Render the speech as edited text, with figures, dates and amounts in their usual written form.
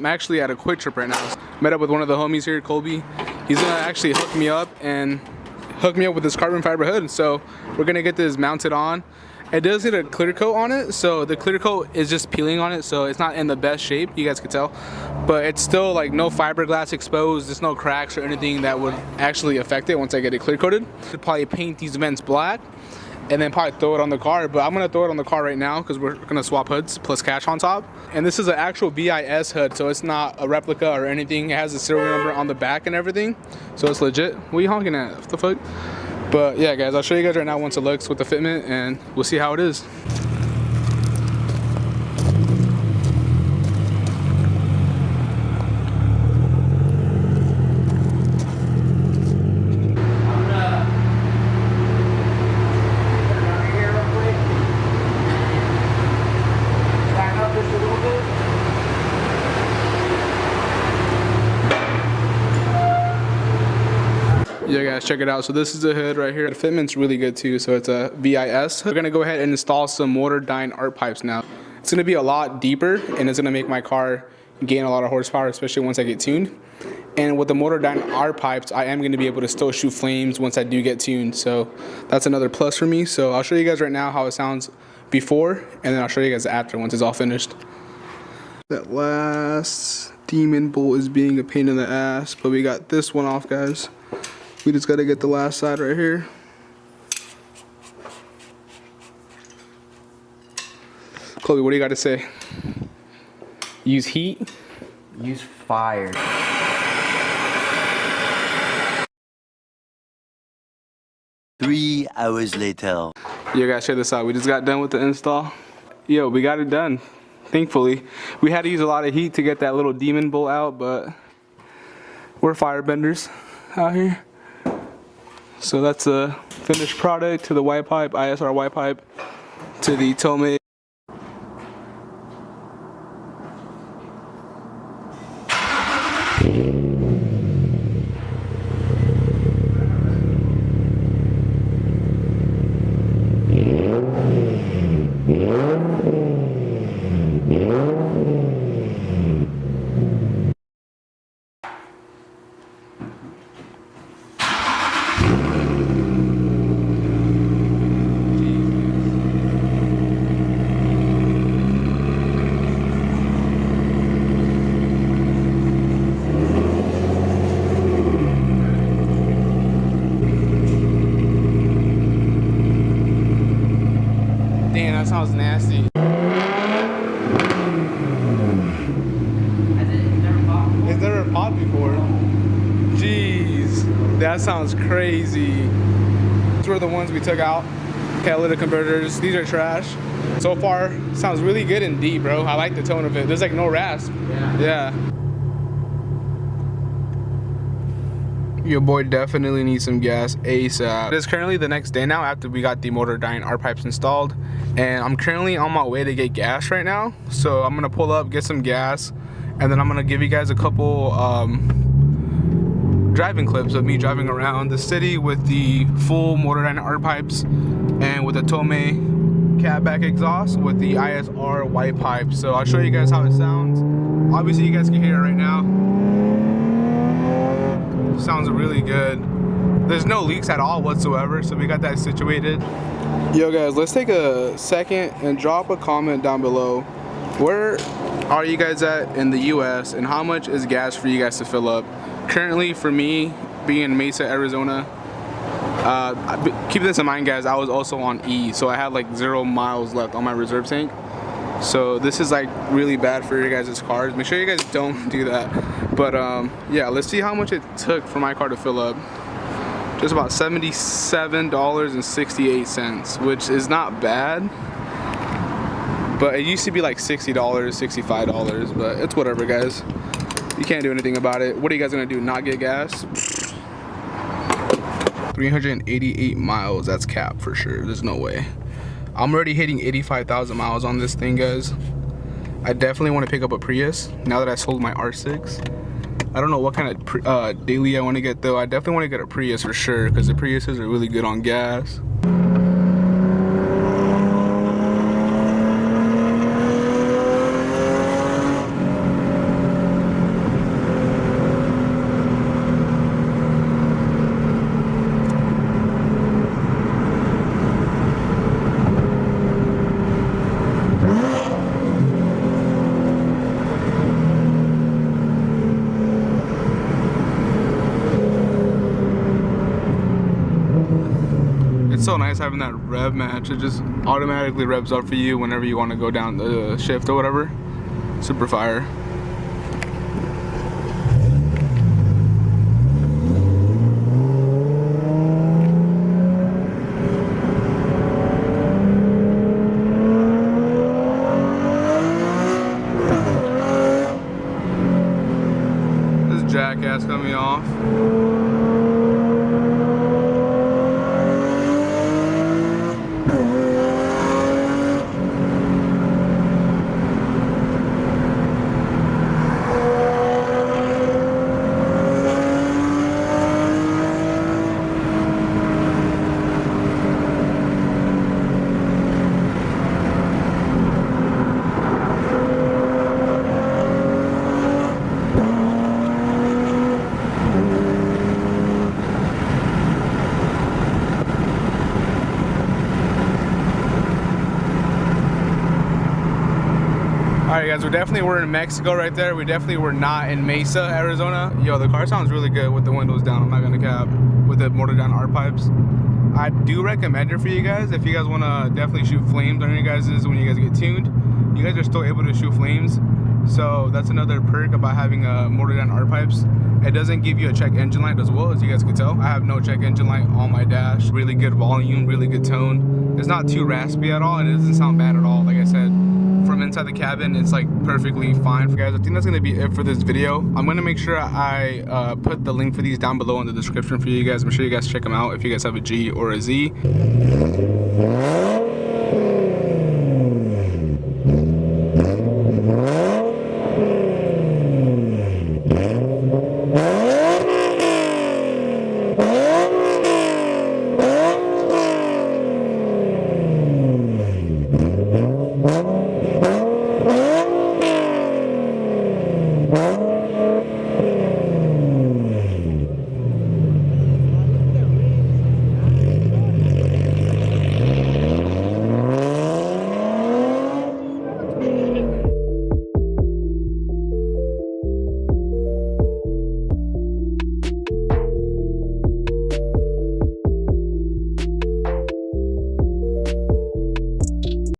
I'm actually at a Quick Trip right now. Met up with one of the homies here, Colby. He's gonna actually hook me up with this carbon fiber hood. So we're gonna get this mounted on. It does get a clear coat on it, so the clear coat is just peeling on it, so it's not in the best shape, you guys can tell. But it's still like no fiberglass exposed, there's no cracks or anything that would actually affect it once I get it clear coated. I'd probably paint these vents black and then probably throw it on the car, but I'm gonna throw it on the car right now because we're gonna swap hoods plus cash on top. And this is an actual BIS hood, so it's not a replica or anything. It has a serial number on the back and everything, so it's legit. What are you honking at? What the fuck? But yeah, guys, I'll show you guys right now once it looks with the fitment, and we'll see how it is. Yeah guys, check it out. So this is the hood right here. The fitment's really good too, so it's a VIS. We're gonna go ahead and install some Motordyne art pipes now. It's gonna be a lot deeper and it's gonna make my car gain a lot of horsepower, especially once I get tuned. And with the Motordyne art pipes, I am gonna be able to still shoot flames once I do get tuned. So that's another plus for me. So I'll show you guys right now how it sounds before, and then I'll show you guys after once it's all finished. That last demon bolt is being a pain in the ass, but we got this one off, guys. We just gotta get the last side right here. Chloe, what do you gotta say? Use heat? Use fire. Three hours later. Yo guys, check this out. We just got done with the install. Yo, we got it done. Thankfully. We had to use a lot of heat to get that little demon bolt out, but we're firebenders out here. So that's a finished product to the white pipe, ISR white pipe, to the Tomei. Damn, that sounds nasty. It's never popped before. Jeez, that sounds crazy. These were the ones we took out. Catalytic converters, these are trash. So far, sounds really good and deep, bro. I like the tone of it. There's like no rasp. Yeah. Your boy definitely needs some gas ASAP. It is currently the next day now after we got the Motordyne art pipes installed, and I'm currently on my way to get gas right now. So I'm gonna pull up, get some gas, and then I'm gonna give you guys a couple driving clips of me driving around the city with the full Motordyne art pipes and with the Tomei catback exhaust with the ISR white pipe. So I'll show you guys how it sounds. Obviously you guys can hear it right now. Sounds really good. There's no leaks at all whatsoever, so we got that situated. Yo guys, let's take a second and drop a comment down below. Where are you guys at in the US and how much is gas for you guys to fill up? Currently for me, being in Mesa, Arizona, keep this in mind guys, I was also on E, so I had like 0 miles left on my reserve tank. So this is like really bad for your guys' cars. Make sure you guys don't do that. But yeah, let's see how much it took for my car to fill up. Just about $77.68, which is not bad. But it used to be like $60, $65, but it's whatever guys. You can't do anything about it. What are you guys gonna do, not get gas? 388 miles, that's cap for sure, there's no way. I'm already hitting 85,000 miles on this thing, guys. I definitely want to pick up a Prius now that I sold my R6. I don't know what kind of daily I want to get though. I definitely want to get a Prius for sure because the Priuses are really good on gas. It's so nice having that rev match. It just automatically revs up for you whenever you want to go down the shift or whatever. Super fire. This jackass cut me off. Alright guys, we definitely were in Mexico right there. We definitely were not in Mesa, Arizona. Yo, the car sounds really good with the windows down, I'm not gonna cap, with the Motordyne art pipes. I do recommend it for you guys if you guys wanna definitely shoot flames on your guys's when you guys get tuned. You guys are still able to shoot flames. So that's another perk about having Motordyne art pipes. It doesn't give you a check engine light as well, as you guys can tell. I have no check engine light on my dash. Really good volume, really good tone. It's not too raspy at all, and it doesn't sound bad at all. Like I said, from inside the cabin, it's like perfectly fine. Guys, I think that's gonna be it for this video. I'm gonna make sure I put the link for these down below in the description for you guys. I'm sure you guys check them out if you guys have a G or a Z.